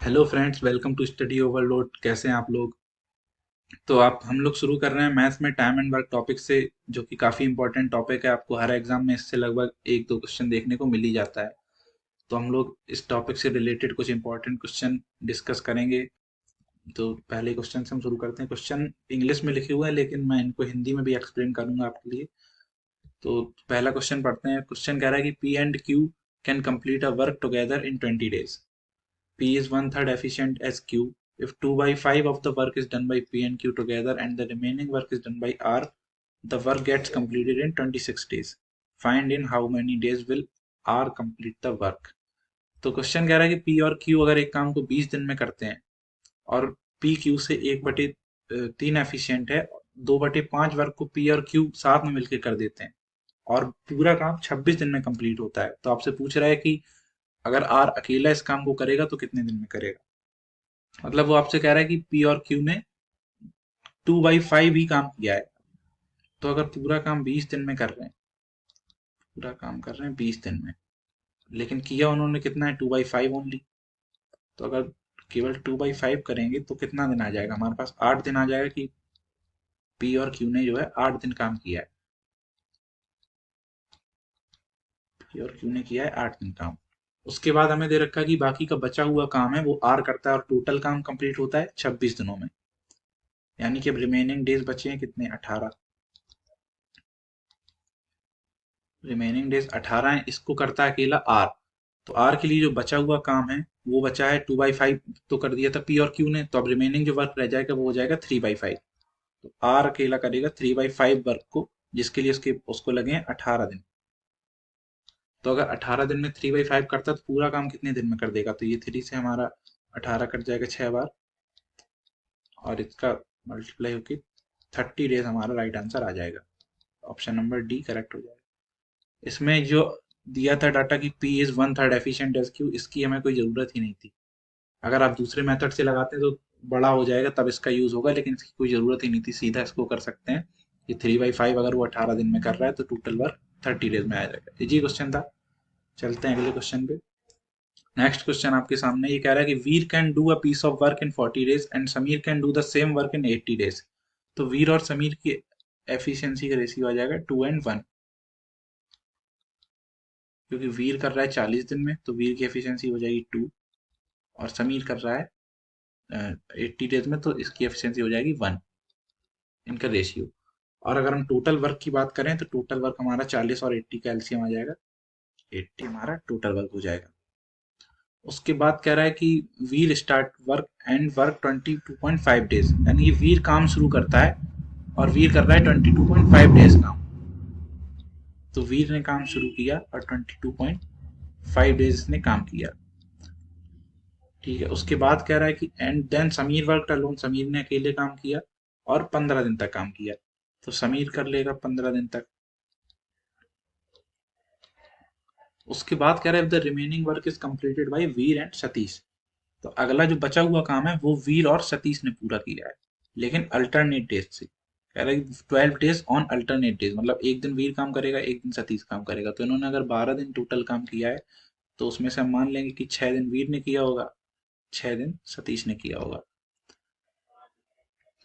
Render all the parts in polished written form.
Hello friends, welcome to study overload. कैसे हैं आप लोग? तो आप हम लोग शुरू कर रहे हैं मैथ्स में टाइम एंड वर्क टॉपिक से, जो कि काफ़ी इंपॉर्टेंट टॉपिक है। आपको हर एग्जाम में इससे लगभग एक दो क्वेश्चन देखने को मिल ही जाता है। तो हम लोग इस टॉपिक से रिलेटेड कुछ इंपॉर्टेंट क्वेश्चन डिस्कस करेंगे। तो पहले क्वेश्चन से हम शुरू करते हैं। क्वेश्चन इंग्लिश में लिखे हुए हैं, लेकिन मैं इनको हिंदी में भी एक्सप्लेन करूंगा आपके लिए। तो पहला क्वेश्चन पढ़ते हैं। क्वेश्चन कह रहा है कि P and Q can complete a work together in 20 days. P is one third efficient as Q. If 2 by 5 of the work is done by P and Q together and the remaining work is done by R, the work gets completed in 26 days. Find in how many days will R complete the work. तो question कह रहा है कि P और Q अगर एक काम को 20 दिन में करते हैं और P Q से 1/3 एफिशिएंट है, 2/5 वर्क को P और Q साथ में मिलकर कर देते हैं और पूरा काम 26 दिन में कंप्लीट होता है। तो आपसे पूछ रहा है कि अगर आर अकेला इस काम को करेगा तो कितने दिन में करेगा। मतलब वो आपसे कह रहा है कि पी और क्यू ने 2/5 ही काम किया है। तो अगर पूरा काम 20 दिन में कर रहे हैं, पूरा काम कर रहे हैं 20 दिन में, लेकिन किया उन्होंने कितना है, 2/5 ओनली। तो अगर केवल 2/5 करेंगे तो कितना दिन आ जाएगा हमारे पास, 8 दिन आ जाएगा कि पी और क्यू ने जो है 8 दिन काम किया है। पी और क्यू ने किया है 8 दिन काम। उसके बाद हमें दे रखा है कि बाकी का बचा हुआ काम है वो आर करता है और टोटल काम कंप्लीट होता है 26 दिनों में। यानी कि अब रिमेनिंग डेज बचे हैं कितने, 18। रिमेनिंग डेज 18 है। इसको करता है अकेला आर। तो आर के लिए जो बचा हुआ काम है वो बचा है 2/5 तो कर दिया था पी और क्यू ने। तो अब रिमेनिंग जो वर्क रह जाएगा वो हो जाएगा 3/5। तो आर अकेला करेगा 3/5 वर्क को, जिसके लिए उसके उसको लगे हैं 18 दिन। तो अगर 18 दिन में 3/5 करता तो पूरा काम कितने दिन में कर देगा। तो ये 3 से हमारा 18 कट जाएगा 6 बार, और इसका मल्टीप्लाई होके 30 डेज हमारा राइट आंसर आ जाएगा। ऑप्शन नंबर डी करेक्ट हो जाएगा। इसमें जो दिया था डाटा कि P is one third efficient as Q, इसकी हमें कोई ज़रूरत ही नहीं थी। अगर आप दूसरे मेथड से लगाते हैं तो बड़ा हो जाएगा, तब इसका यूज़ होगा, लेकिन इसकी कोई ज़रूरत ही नहीं थी। सीधा इसको कर सकते हैं कि 3/5 अगर वो 18 दिन में कर रहा है तो टोटल वर्क 30 डेज में आ जाएगा। इजी क्वेश्चन था। चलते हैं अगले क्वेश्चन पे। नेक्स्ट क्वेश्चन आपके सामने ये कह रहा है कि Veer can do a piece of work in 40 days and Sameer can do the same work in 80 days। तो वीर और समीर की एफिशिएंसी का रेशियो आ जाएगा 2:1। क्योंकि वीर कर रहा है 40 दिन में तो वीर की एफिशिएंसी हो जाएगी 2, और समीर कर रहा है 80 डेज में तो इसकी एफिशिएंसी हो जाएगी 1, इनका रेशियो। और अगर हम टोटल वर्क की बात करें तो टोटल वर्क हमारा 40 और 80 का एलसीएम आ जाएगा, 80 हमारा टोटल वर्क हो जाएगा। उसके बाद कह रहा है कि Veer start work and work 22.5 days, यानी कि वीर काम शुरू करता है और वीर कर रहा है 22.5 डेज काम। तो वीर ने काम शुरू किया और 22.5 डेज ने काम किया। ठीक है। उसके बाद कह रहा है कि and then Sameer work alone, Sameer ने अकेले काम किया और 15 दिन तक काम किया। तो समीर कर लेगा 15 दिन तक। उसके बाद कह रहा है the remaining work is completed by Veer and Satish. तो अगला जो बचा हुआ काम है वो वीर और सतीश ने पूरा किया है, लेकिन अल्टरनेट डेज से। कह रहा है 12 डेज ऑन अल्टरनेट डेज, मतलब एक दिन वीर काम करेगा एक दिन सतीश काम करेगा। तो इन्होंने अगर 12 दिन टोटल काम किया है तो उसमें से हम मान लेंगे कि 6 दिन वीर ने किया होगा, 6 दिन सतीश ने किया होगा।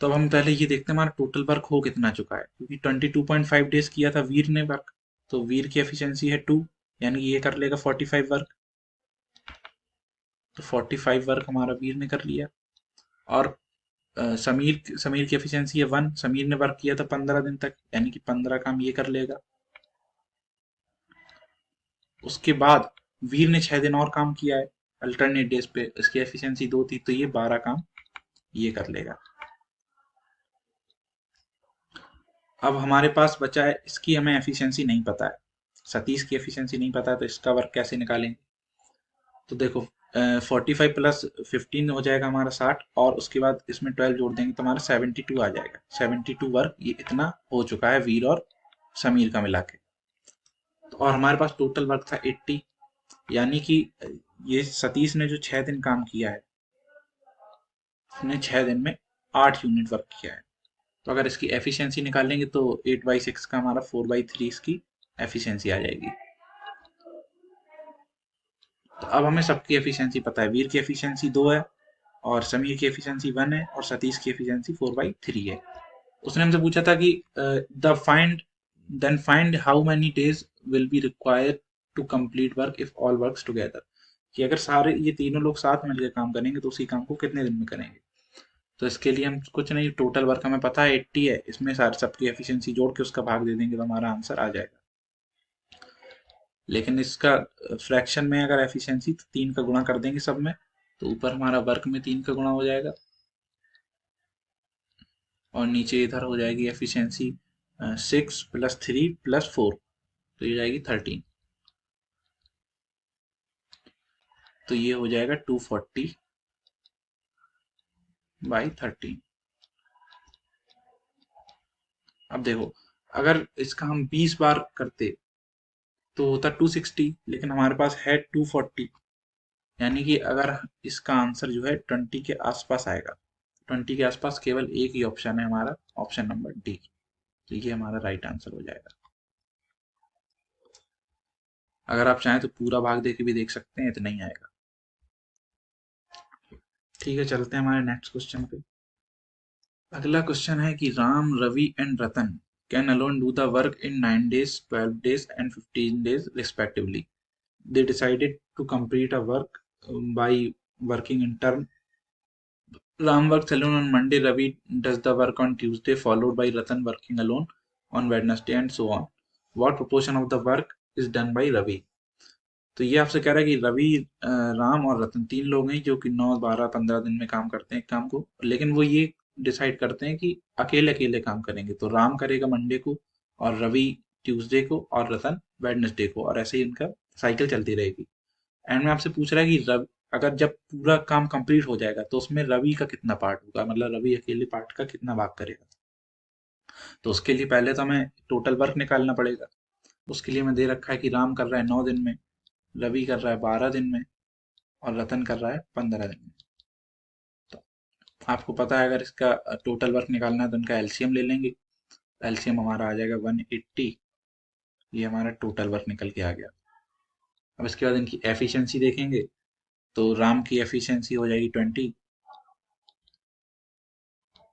तो अब हम पहले ये देखते हैं हमारा टोटल वर्क हो कितना चुका है, क्योंकि 22.5 डेज किया था वीर ने वर्क। तो वीर की एफिशिएंसी है 2, यानी कि ये कर लेगा 45 वर्क। तो 45 वर्क हमारा वीर ने कर लिया। और समीर समीर की एफिशिएंसी है 1, समीर ने वर्क किया था 15 दिन तक, यानी कि 15 काम ये कर लेगा। उसके बाद वीर ने 6 दिन और काम किया है अल्टरनेट डेज पे, इसकी एफिशिएंसी 2 थी, तो ये 12 काम ये कर लेगा। अब हमारे पास बचा है, इसकी हमें एफिशिएंसी नहीं पता है, सतीश की एफिशिएंसी नहीं पता है, तो इसका वर्क कैसे निकालेंगे। तो देखो 45 प्लस 15 हो जाएगा हमारा 60, और उसके बाद इसमें 12 जोड़ देंगे तो हमारा 72 आ जाएगा। 72 वर्क ये इतना हो चुका है वीर और समीर का मिला के। तो और हमारे पास टोटल वर्क था 80, यानी कि ये सतीश ने जो 6 दिन काम किया है, उसने 6 दिन में 8 यूनिट वर्क किया है। तो अगर इसकी एफिशिएंसी निकालेंगे तो 8/6 का हमारा 4/3 इसकी एफिशिएंसी आ जाएगी। तो अब हमें सबकी एफिशिएंसी पता है। वीर की एफिशिएंसी 2 है, और समीर की एफिशिएंसी 1 है, और सतीश की एफिशिएंसी 4/3 है। उसने हमसे पूछा था कि the find then find how many days will be required to complete work if all works together, कि अगर सारे ये तीनों लोग साथ मिलकर काम करेंगे तो उसी काम को कितने दिन में करेंगे। तो इसके लिए हम कुछ नहीं, टोटल वर्क हमें पता है 80 है, इसमें सारे सबकी एफिशिएंसी जोड़ के उसका भाग दे देंगे तो हमारा आंसर आ जाएगा। लेकिन इसका फ्रैक्शन में अगर एफिशिएंसी तो 3 का गुणा कर देंगे सब में, तो ऊपर हमारा वर्क में 3 का गुणा हो जाएगा, और नीचे इधर हो जाएगी एफिशिएंसी 6 + 3 + 4, तो ये जाएगी 13। तो ये हो जाएगा 240/13। अब देखो, अगर इसका हम 20 बार करते तो होता 260, लेकिन हमारे पास है 240, यानी कि अगर इसका आंसर जो है 20 के आसपास आएगा। 20 के आसपास केवल एक ही ऑप्शन है हमारा, ऑप्शन नंबर डी। तो ये हमारा राइट आंसर हो जाएगा। अगर आप चाहें तो पूरा भाग दे के भी देख सकते हैं, इतना ही आएगा। ठीक है, चलते हैं हमारे नेक्स्ट क्वेश्चन पे। अगला क्वेश्चन है कि Ram, Ravi and Ratan can alone do the work in 9 days, 12 days and 15 days respectively. They decided to complete a work by working in turn. Ram works alone on Monday, Ravi does the work on Tuesday, followed by Ratan working alone on Wednesday, and so on. What proportion of the work is done by Ravi? तो ये आपसे कह रहा है कि रवि, राम और रतन तीन लोग हैं जो कि 9, 12, 15 दिन में काम करते हैं एक काम को, लेकिन वो ये डिसाइड करते हैं कि अकेले अकेले काम करेंगे। तो राम करेगा मंडे को, और रवि ट्यूसडे को, और रतन वेडनेसडे को, और ऐसे ही इनका साइकिल चलती रहेगी। एंड में आपसे पूछ रहा है कि अगर जब पूरा काम कंप्लीट हो जाएगा तो उसमें रवि का कितना पार्ट होगा, मतलब रवि अकेले पार्ट का कितना भाग करेगा। तो उसके लिए पहले तो हमें टोटल वर्क निकालना पड़ेगा। उसके लिए हमें दे रखा है कि राम कर रहा है 9 दिन में, रवि कर रहा है 12 दिन में, और रतन कर रहा है 15 दिन में। तो आपको पता है अगर इसका टोटल वर्क निकालना है तो इनका एलसीएम ले लेंगे। एलसीएम हमारा आ जाएगा 180। ये हमारा टोटल वर्क निकल के आ गया। अब इसके बाद इनकी एफिशिएंसी देखेंगे, तो राम की एफिशिएंसी हो जाएगी 20,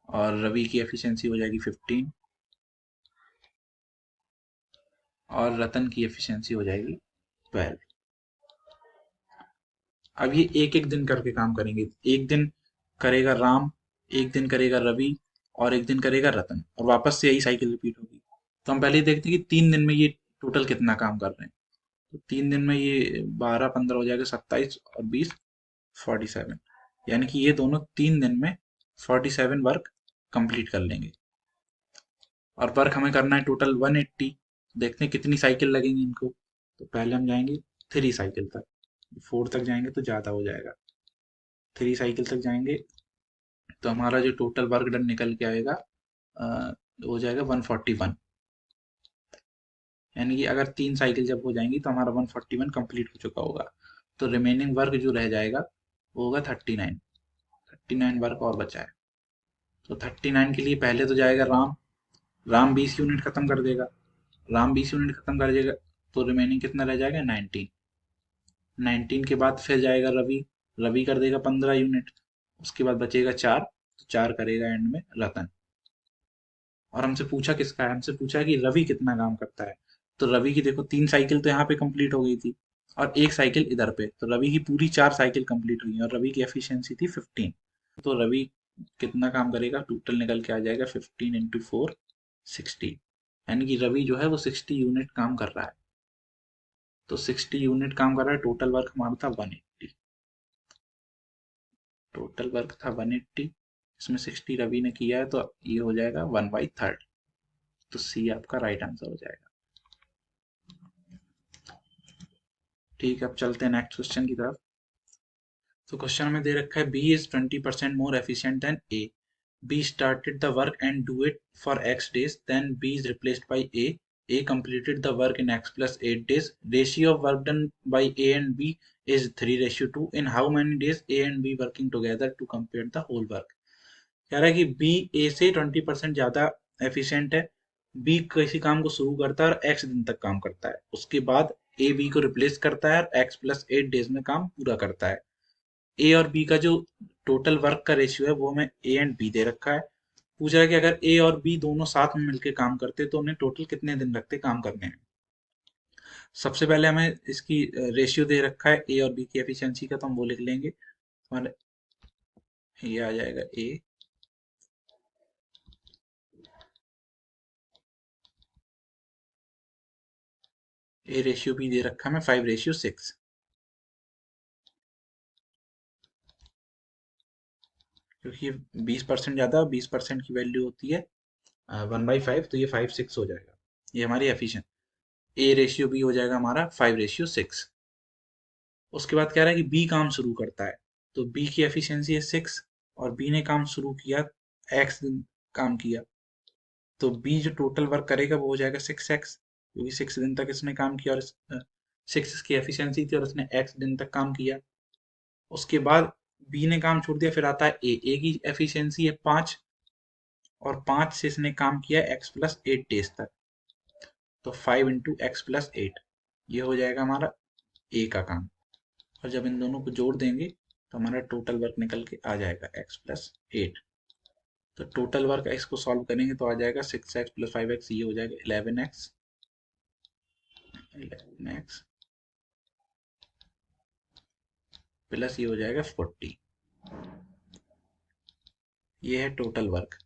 और रवि की एफिशिएंसी हो जाएगी 15, और रतन की एफिशिएंसी हो जाएगी 12। अब ये एक एक दिन करके काम करेंगे। एक दिन करेगा राम, एक दिन करेगा रवि, और एक दिन करेगा रतन, और वापस से यही साइकिल रिपीट होगी। तो हम पहले ही देखते हैं कि 3 दिन में ये टोटल कितना काम कर रहे हैं। तो 3 दिन में ये 12, 15 हो जाएगा, 27 और 20, 47। यानी कि ये दोनों 3 दिन में 47 वर्क कंप्लीट कर लेंगे। और वर्क हमें करना है टोटल 180। देखते हैं कितनी साइकिल लगेंगी इनको। तो पहले हम जाएंगे 3 साइकिल तक, 4 तक जाएंगे तो ज़्यादा हो जाएगा। 3 साइकिल तक जाएंगे तो हमारा जो टोटल वर्क डन निकल के आएगा हो जाएगा 141। यानी कि अगर 3 साइकिल जब हो जाएंगी तो हमारा 141 कंप्लीट हो चुका होगा। तो रिमेनिंग वर्क जो रह जाएगा वो होगा 39। 39 वर्क और बचा है। तो 39 के लिए पहले तो जाएगा राम। राम 20 यूनिट खत्म कर देगा। राम 20 यूनिट खत्म कर देगा तो रिमेनिंग कितना रह जाएगा, 19। 19 के बाद फिर जाएगा रवि। रवि कर देगा 15 यूनिट। उसके बाद बचेगा 4, तो 4 करेगा एंड में रतन। और हमसे पूछा किसका है, हमसे पूछा है कि रवि कितना काम करता है। तो रवि की देखो 3 साइकिल तो यहाँ पे कंप्लीट हो गई थी, और एक साइकिल इधर पे, तो रवि की पूरी 4 साइकिल कंप्लीट हुई, और रवि की एफिशिएंसी थी 15। तो रवि कितना काम करेगा, टोटल निकल के आ जाएगा 15 × 4, 60। यानी कि रवि जो है वो 60 यूनिट काम कर रहा है। तो 60 यूनिट काम कर रहा है। टोटल वर्क हमारा था 180। टोटल वर्क था 180, इसमें 60 रवि ने किया है, तो ये हो जाएगा 1/3। तो सी आपका राइट आंसर हो जाएगा। ठीक है, अब चलते हैं नेक्स्ट क्वेश्चन की तरफ। तो क्वेश्चन में दे रखा है B is 20% more efficient than A. B started the work and do it for x days, then B is replaced by A. A completed the work in X plus 8 days. Ratio of work done by A and B is 3:2. In how many days A and B working together to complete the whole work? कह रहा है कि B A से 20% ज़्यादा efficient है। B किसी काम को शुरू करता है और X दिन तक काम करता है, उसके बाद ए बी को रिप्लेस करता है और x+8 डेज में काम पूरा करता है। ए और बी का जो टोटल वर्क का रेशियो है वो हमें ए एंड बी दे रखा है। पूछ रहा है कि अगर ए और बी दोनों साथ में मिलकर काम करते तो उन्हें टोटल कितने दिन लगते काम करने में। सबसे पहले हमें इसकी रेशियो दे रखा है ए और बी की एफिशिएंसी का, तो हम वो लिख लेंगे। हमारे ये आ जाएगा ए रेशियो बी दे रखा है हमें 5:6, क्योंकि 20% ज़्यादा, 20% की वैल्यू होती है 1/5, तो ये 5:6 हो जाएगा। ये हमारी एफिशिएंट ए रेशियो बी हो जाएगा हमारा 5:6। उसके बाद कह रहा है कि बी काम शुरू करता है, तो बी की एफिशिएंसी है 6 और बी ने काम शुरू किया, एक्स दिन काम किया, तो बी जो टोटल वर्क करेगा वो हो जाएगा 6x, क्योंकि 6 दिन तक इसने काम किया और 6 इसकी एफिशिएंसी थी और इसने एक्स दिन तक काम किया। उसके बाद बी ने काम छोड़ दिया, फिर आता है ए की एफिशिएंसी है 5 और 5 से इसने काम किया x+8 डेज तक, तो 5 × x+8 ये हो जाएगा हमारा ए का काम। और जब इन दोनों को जोड़ देंगे तो हमारा टोटल वर्क निकल के आ जाएगा x+8। तो टोटल वर्क इसको सॉल्व करेंगे तो आ जाएगा 6x+5x, ये हो जाएगा 11x, 11x प्लस ये हो जाएगा 40। ये है टोटल वर्क।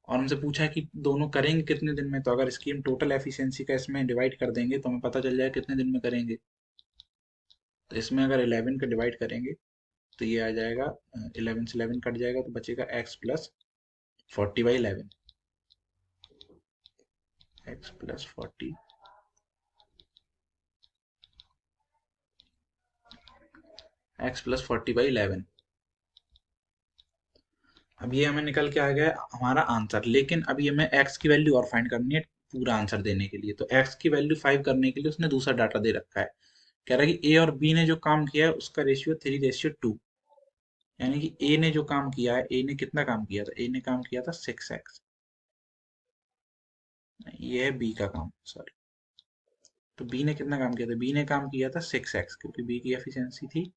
और हमसे पूछा है कि दोनों करेंगे कितने दिन में, तो अगर इसकी हम टोटल एफिशिएंसी का इसमें डिवाइड कर देंगे तो हमें पता चल जाएगा कितने दिन में करेंगे। तो इसमें अगर 11 का डिवाइड करेंगे तो ये आ जाएगा 11 से 11 कट जाएगा तो बचेगा x+40/11, x+40 x+40/11। अब ये हमें निकल के आ गया हमारा आंसर, लेकिन अभी हमें x की वैल्यू और फाइंड करनी है पूरा आंसर देने के लिए। तो x की वैल्यू 5 करने के लिए उसने दूसरा डाटा दे रखा है। कह रहा है कि ए और बी ने जो काम किया है उसका रेशियो 3:2, यानी कि ए ने जो काम किया है, ए ने कितना काम किया था, ए ने काम किया था 6x। ये है बी का काम, सॉरी। तो बी ने कितना काम किया था, बी ने काम किया था 6x, क्योंकि बी की एफिशिएंसी थी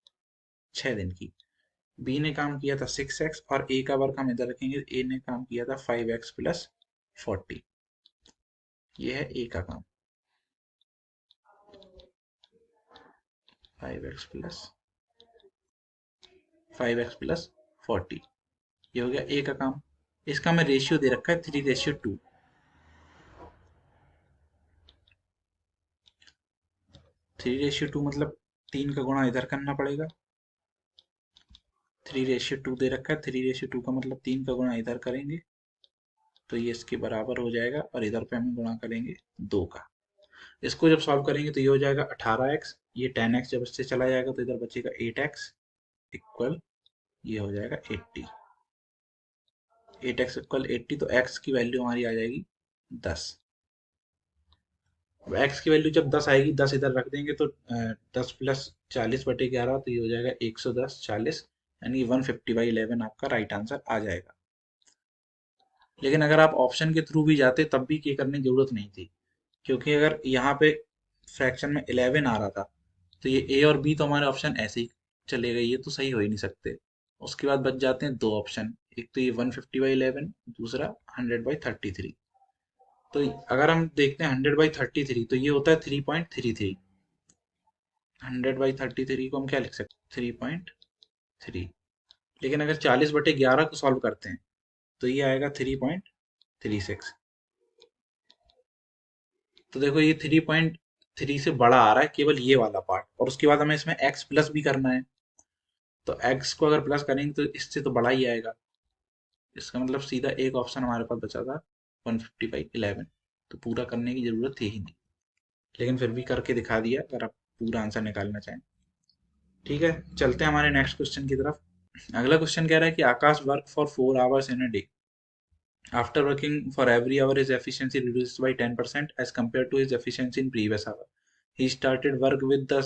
6 दिन की। बी ने काम किया था 6x और ए का वर्क हम इधर रखेंगे, ए ने काम किया था 5x+40। ये है ए का काम, 5x+40। ये हो गया ए का काम। इसका हमें रेशियो दे रखा है 3:2। 3:2 मतलब 3 का गुणा इधर करना पड़ेगा। 3:2 दे रखा है, 3:2 का मतलब 3 का गुणा इधर करेंगे तो ये इसके बराबर हो जाएगा, और इधर पे हम गुणा करेंगे 2 का। इसको जब सॉल्व करेंगे तो ये हो जाएगा 18x, ये 10x जब इससे चला जाएगा तो इधर बचेगा 8x इक्वल, ये हो जाएगा 80। 8x इक्वल 80, तो x की वैल्यू हमारी आ जाएगी 10। अब x की वैल्यू जब 10 आएगी, 10 इधर रख देंगे तो 10+40/11, तो ये हो जाएगा 110, 40, यानी 150/11 आपका राइट आंसर आ जाएगा। लेकिन अगर आप ऑप्शन के थ्रू भी जाते तब भी ये करने की जरूरत नहीं थी, क्योंकि अगर यहाँ पे फ्रैक्शन में 11 आ रहा था तो ये ए और बी तो हमारे ऑप्शन ऐसे ही चले गए, ये तो सही हो ही नहीं सकते। उसके बाद बच जाते हैं दो ऑप्शन, एक तो ये 150/11, दूसरा 100/33। तो अगर हम देखते हैं 100/33 तो ये होता है 3.33। 100/33 को हम क्या लिख सकते हैं, 3.3। लेकिन अगर 40/11 को सॉल्व करते हैं तो ये आएगा 3.36। तो देखो ये 3.3 से बड़ा आ रहा है केवल ये वाला पार्ट, और उसके बाद हमें इसमें x प्लस भी करना है, तो x को अगर प्लस करेंगे तो इससे तो बड़ा ही आएगा। इसका मतलब सीधा एक ऑप्शन हमारे पास बचा था 150/11, तो पूरा करने की जरूरत थी ही नहीं, लेकिन फिर भी करके दिखा दिया अगर आप पूरा आंसर निकालना चाहें। ठीक है, चलते हैं हमारे नेक्स्ट क्वेश्चन की तरफ। अगला क्वेश्चन कह रहा है कि आकाश work for 4 hours in a day. After working for every hour, his efficiency reduced by 10% as compared to his efficiency in previous hour. He started work with the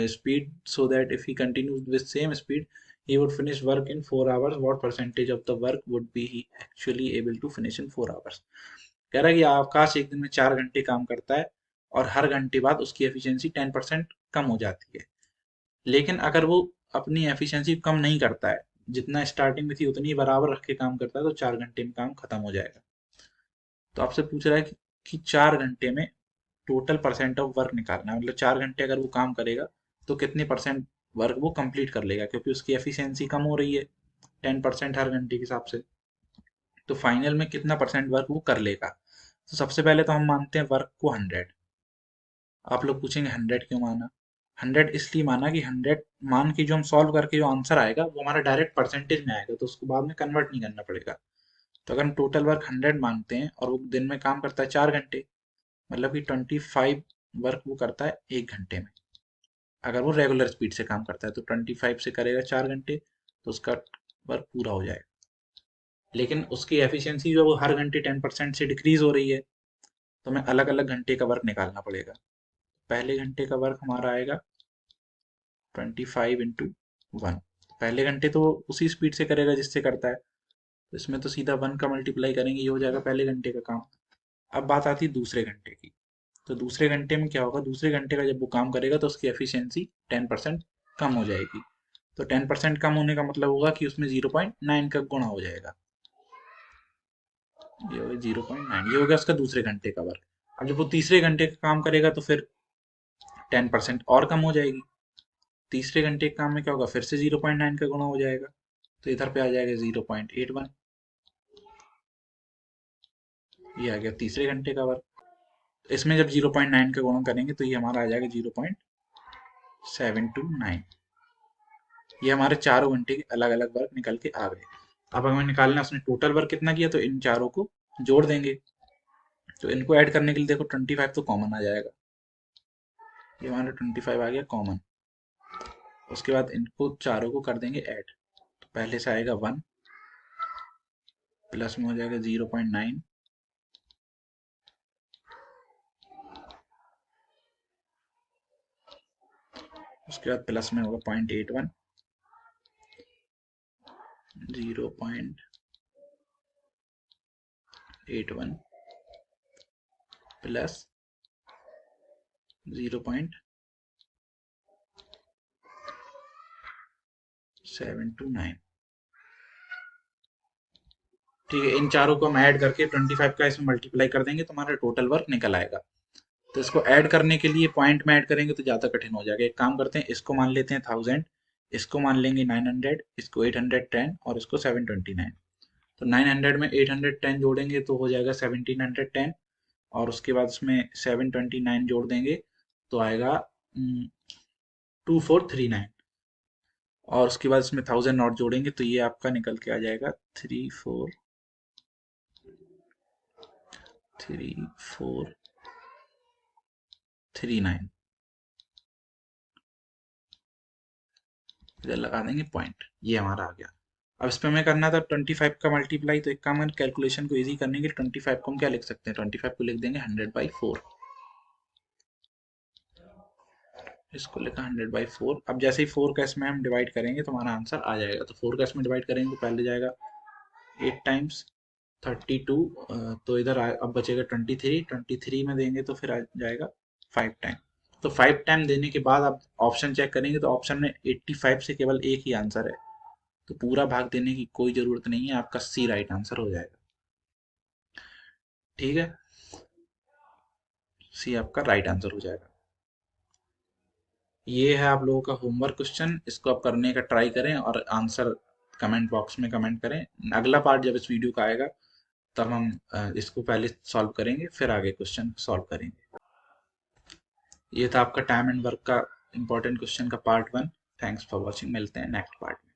speed so that if he continues with same speed, he would finish work in 4 hours. What percentage of the work would be he actually able to finish in 4 hours? कह रहा है कि आकाश एक दिन में 4 घंटे काम करता है और हर घंटे बाद उसकी एफिशिएंसी 10% कम हो जाती है। लेकिन अगर वो अपनी एफिशिएंसी कम नहीं करता है, जितना स्टार्टिंग में थी उतनी ही बराबर रख के काम करता है, तो 4 घंटे में काम खत्म हो जाएगा। तो आपसे पूछ रहा है कि 4 घंटे में टोटल परसेंट ऑफ वर्क निकालना है, मतलब 4 घंटे अगर वो काम करेगा तो कितने परसेंट वर्क वो कंप्लीट कर लेगा, क्योंकि उसकी एफिशिएंसी कम हो रही है 10% हर घंटे के हिसाब से। तो फाइनल में कितना परसेंट वर्क वो कर लेगा। तो सबसे पहले तो हम मानते हैं वर्क को 100। आप लोग पूछेंगे 100 क्यों माना। 100 इसलिए माना कि 100 मान के जो हम सॉल्व करके जो आंसर आएगा वो हमारा डायरेक्ट परसेंटेज में आएगा, तो उसको बाद में कन्वर्ट नहीं करना पड़ेगा। तो अगर हम टोटल वर्क 100 मानते हैं और वो दिन में काम करता है 4 घंटे, मतलब कि 25 वर्क वो करता है 1 घंटे में। अगर वो रेगुलर स्पीड से काम करता है तो 25 से करेगा 4 घंटे, तो उसका वर्क पूरा हो जाएगा। लेकिन उसकी एफिशिएंसी जो वो हर घंटे 10% से डिक्रीज हो रही है, तो हमें अलग अलग घंटे का वर्क निकालना पड़ेगा। पहले घंटे का वर्क हमारा आएगा 25 × 1। पहले घंटे तो उसी स्पीड से करेगा जिससे करता है, तो इसमें तो सीधा 1 का मल्टीप्लाई करेंगे, ये हो जाएगा पहले घंटे का काम। अब बात आती है दूसरे घंटे की। तो दूसरे घंटे में क्या होगा, दूसरे घंटे का जब वो काम करेगा तो उसकी एफिशिएंसी 10% कम हो जाएगी। तो 10% कम होने का मतलब होगा कि उसमें 0.9 का गुणा हो जाएगा। ये हो गया 0.9, ये हो गया उसका दूसरे घंटे का वर्क। अब जब वो तीसरे घंटे का काम करेगा तो फिर 10% और कम हो जाएगी। तीसरे घंटे के काम में क्या होगा, फिर से 0.9 का गुणा हो जाएगा, तो इधर पे आ जाएगा 0.81। ये आ गया तीसरे घंटे का वर्क। इसमें जब 0.9 का गुणा करेंगे तो ये हमारा आ जाएगा 0.729। ये हमारे चारों घंटे के अलग अलग वर्क निकल के आ गए। अब हमें निकालना है उसने टोटल वर्क कितना किया, तो इन चारों को जोड़ देंगे। तो इनको ऐड करने के लिए देखो 25 तो कॉमन आ जाएगा, ये हमारा 25 आ गया कॉमन। उसके बाद इनको चारों को कर देंगे ऐड। तो पहले से आएगा 1, प्लस में हो जाएगा 0.9, उसके बाद प्लस में होगा 0.81, 0.81 प्लस 0.729। ठीक है, इन चारों को हम ऐड करके 25 का इसमें मल्टीप्लाई कर देंगे तो हमारा टोटल वर्क निकल आएगा। तो इसको ऐड करने के लिए पॉइंट में ऐड करेंगे तो ज़्यादा कठिन हो जाएगा। एक काम करते हैं, इसको मान लेते हैं 1000, इसको मान लेंगे 900, इसको 810 और इसको 729। तो 900 में 810 जोड़ेंगे तो हो जाएगा 1710, और उसके बाद उसमें 729 जोड़ देंगे तो आएगा 2439, और उसके बाद इसमें 1000 नॉट जोड़ेंगे तो ये आपका निकल के आ जाएगा 3439। इधर लगा देंगे पॉइंट, ये हमारा आ गया। अब इस पे हमें करना था 25 का मल्टीप्लाई, तो एक काम है, कैलकुलेशन को इजी करने के लिए 25 को हम क्या लिख सकते हैं, 25 को लिख देंगे 100/4। इसको लिखा 100/4। अब जैसे ही 4 का इसमें हम डिवाइड करेंगे तो हमारा आंसर आ जाएगा। तो 4 का इसमें डिवाइड करेंगे तो पहले जाएगा 8 टाइम्स 32, तो इधर अब बचेगा 23, 23 में देंगे तो फिर आ जाएगा 5 टाइम। तो 5 टाइम देने के बाद आप ऑप्शन चेक करेंगे तो ऑप्शन में 85 से केवल एक ही आंसर है, तो पूरा भाग देने की कोई जरूरत नहीं है, आपका सी राइट आंसर हो जाएगा। ठीक है, सी आपका राइट आंसर हो जाएगा। ये है आप लोगों का होमवर्क क्वेश्चन, इसको आप करने का ट्राई करें और आंसर कमेंट बॉक्स में कमेंट करें। अगला पार्ट जब इस वीडियो का आएगा तब हम इसको पहले सॉल्व करेंगे, फिर आगे क्वेश्चन सॉल्व करेंगे। ये था आपका टाइम एंड वर्क का इंपॉर्टेंट क्वेश्चन का पार्ट 1। थैंक्स फॉर वॉचिंग, मिलते हैं नेक्स्ट पार्ट में।